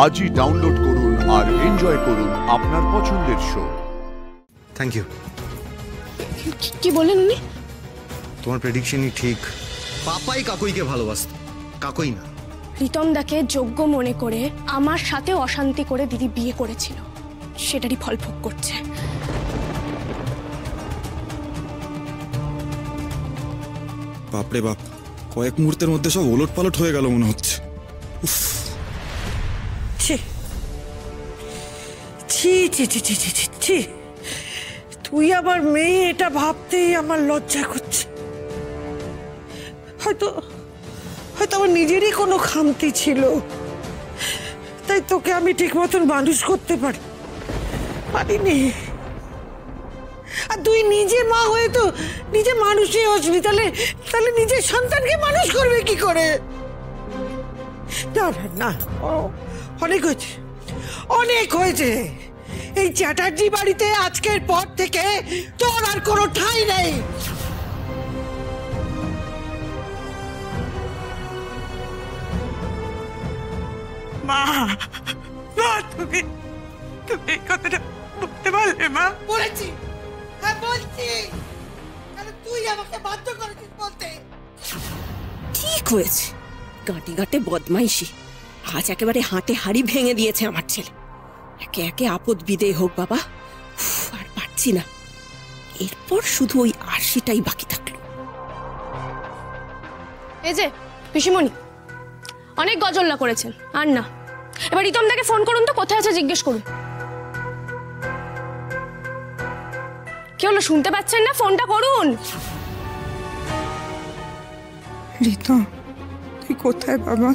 আজই ডাউনলোড করুন আর এনজয় করুন আপনার পছন্দের শো। Thank you. কি বলেন উনি? তোমার প্রেডিকশনই ঠিক। পাপাই কাকুইকে ভালোবাসত, কাকুই না। রিতমদাকে যোগ্য মনে করে আমার সাথে অশান্তি করে দিদি বিয়ে করেছিল, সেটারই ফল ভোগ করছে। বাপরে বাপ, কয়েক মুহূর্তের মধ্যে সব ওলটপালট হয়ে গেল মনে হচ্ছে। উফ, ছি ছি ছি ছি ছি ছি ছি, তুই আবার মেয়ে, এটা ভাবতেই আমার লজ্জা করছে। হয়তো হয়তো আমার নিজেরই কোনো খামতি ছিল, তাই তোকে আমি ঠিক মতন মানুষ করতে পারিনি। আর তুই নিজে মা হয়ে তো নিজে মানুষই হসনি, তাহলে নিজের সন্তানকে মানুষ করবে কি করে? না না না, অনেক হয়েছে, অনেক হয়েছে। এই চ্যাটার্জি বাড়িতে আজকের পর থেকে তোর আর কোনো ঠাঁই নেই। মা, মা, তুমি এই কথাটা বলতে পারলে? মা, বলেছি, হ্যাঁ বলছি, তুই আমাকে বাধ্য করেছিস বলতে। ঠিক হয়েছে, গাঁটে গাঁটে বদমাইশি আজ একেবারে হাটে হাড়ি ভেঙে দিয়েছে আমার ছেলে। একে একে আপদ বিদেয় হোক বাবা, আর পারছি না। এরপর শুধু ওই আরশিটাই বাকি থাকলো। এই যে পিসিমণি, অনেক গজল্লা করেছেন, আর না। এবার রিতমদাকে ফোন করুন তো, কোথায় আছে জিজ্ঞেস করুন। কি হলো, শুনতে পাচ্ছেন না? ফোনটা করুন। রিতম, তুই কোথায় বাবা?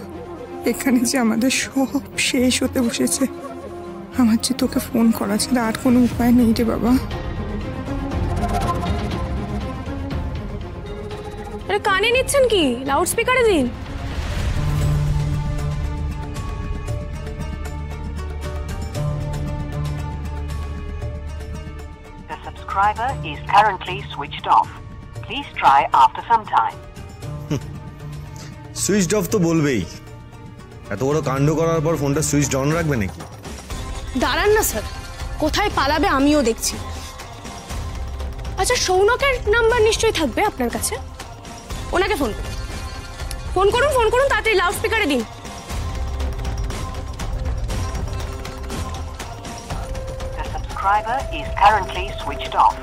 এখানে যে আমাদের সব শেষ হতে বসেছে, আমার যে তোকে ফোন করা ছাড়া আর কোনো উপায় নেই রে বাবা। আরে কানে নিচ্ছেন কি? লাউড স্পিকারে দিন। The subscriber is currently switched off. Please try after some time. Switched off তো বলবেই, এত বড় কাণ্ড করার পর ফোনটা সুইচড অন রাখবে নাকি? দাঁড়ান না স্যার, কোথায় পালাবে আমিও দেখছি। আচ্ছা, সৌনকের নাম্বার নিশ্চয়ই থাকবে আপনার কাছে, ওনাকে ফোন করুন। ফোন করুন তাড়াতাড়ি, লাউড স্পিকারে দিন। The subscriber is currently switched off.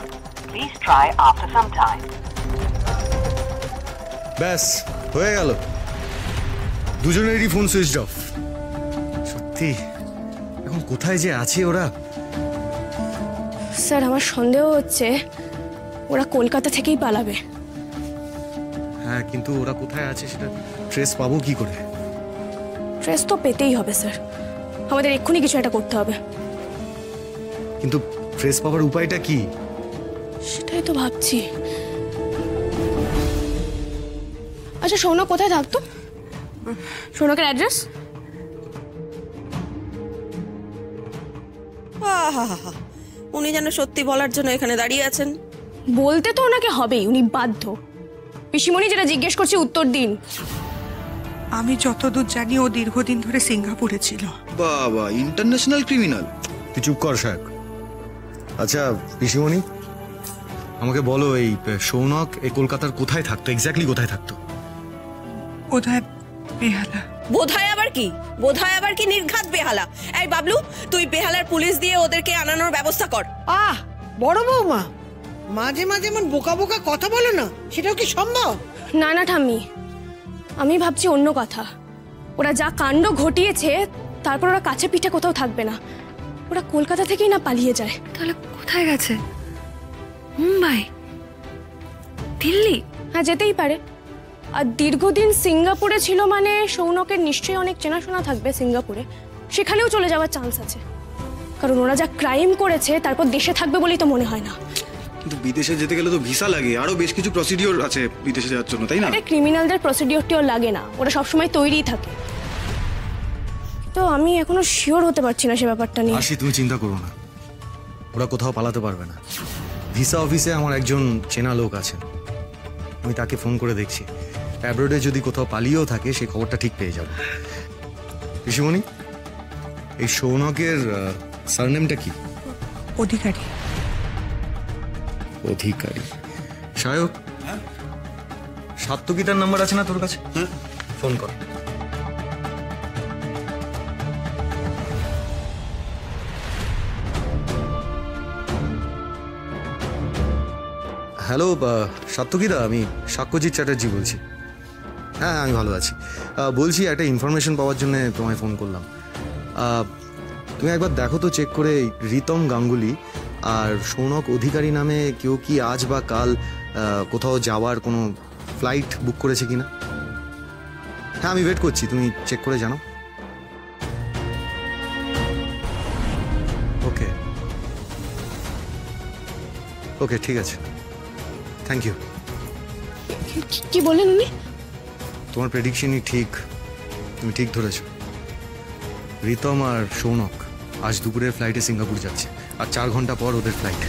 Please try after some time. ব্যাস হয়ে গেল, দুজনেরই ফোন সুইচড অফ। সত্যি এখন কোথায় যে আছে ওরা? স্যার, আমার সন্দেহ হচ্ছে ওরা কলকাতা থেকেই পালাবে। হ্যাঁ, কিন্তু ওরা কোথায় আছে সেটা ট্রেস পাবো কি করে? ট্রেস তো পেতেই হবে স্যার, আমাদের এক্ষুনি কিছু একটা করতে হবে। কিন্তু ট্রেস পাওয়ার উপায়টা কি? সেটাই তো ভাবছি। আচ্ছা, সৌনক কোথায় থাকতো? সৌনকের অ্যাড্রেস? উনি যেন সত্যি বলার জন্য এখানে দাঁড়িয়ে আছেন। বলতে তো ওনাকে হবেই, উনি বাধ্য। পিসিমণি, যেটা জিজ্ঞেস করছি উত্তর দিন। আমি যতদূর জানি ও দীর্ঘদিন ধরে সিঙ্গাপুরে ছিল। বাবা, ইন্টারন্যাশনাল ক্রিমিনাল। তুই চুপ কর শাক। আচ্ছা পিসিমণি, আমাকে বলো, এই সৌনক এই কলকাতার কোথায় থাকতো, এক্স্যাক্টলি কোথায় থাকতো? বোধহয় বেহালা। বোধহয় আবার কি নির্ঘাত বেহালা। এই বাবলু, তুই বেহালার পুলিশ দিয়ে ওদেরকে আনানোর ব্যবস্থা কর। বড় বৌমা, মাঝে মাঝে এমন বোকা বোকা কথা বলো না, সেটাও কি সম্ভব? না না ঠাম্মি, আমি ভাবছি অন্য কথা। ওরা যা কাণ্ড ঘটিয়েছে, তারপর ওরা কাছে পিঠে কোথাও থাকবে না, ওরা কলকাতা থেকেই না পালিয়ে যায়। তাহলে কোথায় গেছে? মুম্বাই, দিল্লি? হ্যাঁ, যেতেই পারে। আর দীর্ঘদিন সিঙ্গাপুরে ছিল মানে সৌনকের নিশ্চয়ই অনেক চেনাশোনা থাকবে সিঙ্গাপুরে, সেখানেও চলে যাওয়ার চান্স আছে। কারণ ওরা যা ক্রাইম করেছে, তারপর দেশে থাকবে বলেই তো মনে হয় না। কিন্তু বিদেশে যেতে গেলে তো ভিসা লাগে, আরো বেশ কিছু প্রসিডিওর আছে বিদেশে যাওয়ার জন্য, তাই না? ক্রিমিনালদের প্রসিডিওরটিও লাগে না, ওরা সবসময় তৈরিই থাকে। তো আমি এখনো শিওর হতে পারছি না সে ব্যাপারটা নিয়ে। আশি, তুমি চিন্তা করো না, ওরা কোথাও পালাতে পারবে না। ভিসা অফিসে আমার একজন চেনা লোক আছেন, আমি তাকে ফোন করে দেখছি। অ্যাব্রোডে যদি কোথাও পালিয়েও থাকে, সেই খবরটা ঠিক পেয়ে যাব। পিসিমণি, এই সৌনকের সারনেমটা কি? অধিকারী। অধিকারী। সায়ক, সাত্তকিতার নাম্বার আছে না তোর কাছে? ফোন কর। হ্যালো সাত্তকিদা, আমি সাক্ষ্যজিৎ চ্যাটার্জি বলছি। হ্যাঁ, আমি ভালো আছি। বলছি, একটা ইনফরমেশন পাওয়ার জন্য তোমায় ফোন করলাম। তুমি একবার দেখো তো চেক করে, রিতম গাঙ্গুলি আর সৌনক অধিকারী নামে কেউ কি আজ বা কাল কোথাও যাওয়ার কোনো ফ্লাইট বুক করেছে কিনা? হ্যাঁ, আমি ওয়েট করছি, তুমি চেক করে জানো। ওকে ওকে, ঠিক আছে, থ্যাংক ইউ। কি বললেন উনি? তোমার প্রেডিকশনই ঠিক, তুমি ঠিক ধরেছ। রিতম আর সৌনক আজ দুপুরের ফ্লাইটে সিঙ্গাপুর যাচ্ছে, আর 4 ঘন্টা পর ওদের ফ্লাইট।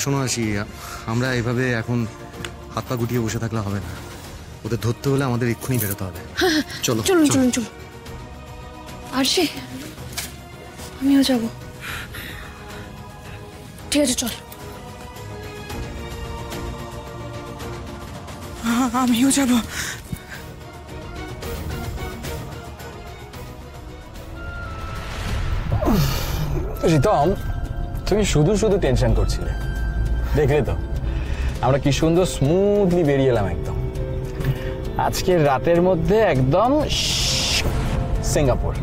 শোনো আসি, আমরা এভাবে এখন হাত পা গুটিয়ে বসে থাকলে হবে না, ওদের ধরতে হলে আমাদের এক্ষুনি বেরোতে হবে। চলো চলুন চলুন চলুন। আরশি, আমিও যাব। ঠিক আছে, চল। আমিও যাব। রিতম, তুমি শুধু শুধু টেনশন করছিলে, দেখলে তো আমরা কি সুন্দর স্মুথলি বেরিয়ে এলাম একদম। আজকের রাতের মধ্যে একদম সিঙ্গাপুর।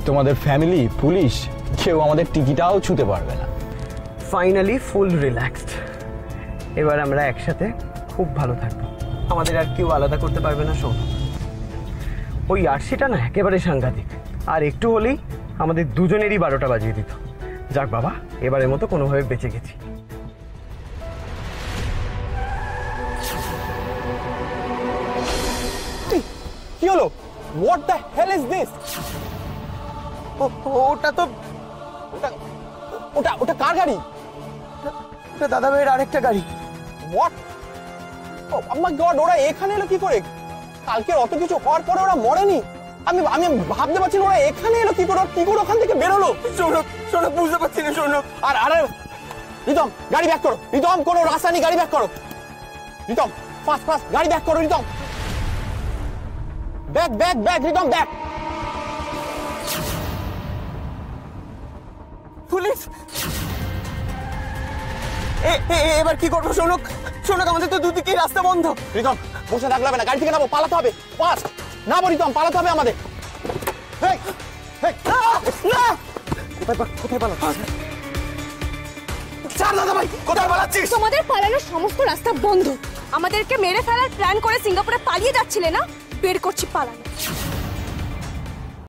তোমাদের ফ্যামিলি, পুলিশ, কেউ আমাদের টিকিটাও ছুতে পারবে না। ফাইনালি ফুল রিল্যাক্সড। এবার আমরা একসাথে খুব ভালো থাকবো, আমাদের আর কেউ আলাদা করতে পারবে না। শোন, ওই আরশিটা না একেবারে সাংঘাতিক, আর একটু হলেই আমাদের দুজনেরই 12টা বাজিয়ে দিত। যাক বাবা, এবারের মতো কোনোভাবে বেঁচে গেছি। কি হলো? What the hell is this? ওটা তো ওটা ওটা কার গাড়ি? ওটা দাদা ভাইয়ের আরেকটা গাড়ি। হোয়াট? ও মাই গড, ওরা এখানে এলো কি করে? কালকে অত কিছু হওয়ার পরে ওরা মরেনি? আমি আমি ভাবতে পারছি না ওরা এখানে এলো কি করে, কি করে ওখান থেকে বেরোলো। শোনক শোনক, বুঝতে পারছি না। শোনক, আর আরে রিতম, গাড়ি ব্যাক করো। রিতম, কোনো রাস্তা নেই, গাড়ি ব্যাক করো। রিতম, ফাস্ট ফাস্ট গাড়ি ব্যাক করো। Ritam, back back back. Ritam, back. Police! এবার কি করবো? শোনক শোনক, আমাদের তো দুদিকেই রাস্তা বন্ধ। রিতম, বসে থাকলে হবে না, গাড়ি থেকে নামো, পালাতে হবে। ফাস্ট নামো রিতম, পালাতে হবে আমাদের। হেই হেই, না! কোথায় পালাচ্ছিস? ছাড় দাদা ভাই, কোথায় পালাচ্ছিস? তোমাদের পালানোর সমস্ত রাস্তা বন্ধ। আমাদেরকে মেরে ফেলার প্ল্যান করে সিঙ্গাপুরে পালিয়ে যাচ্ছিলে না? বের করছি পালানো।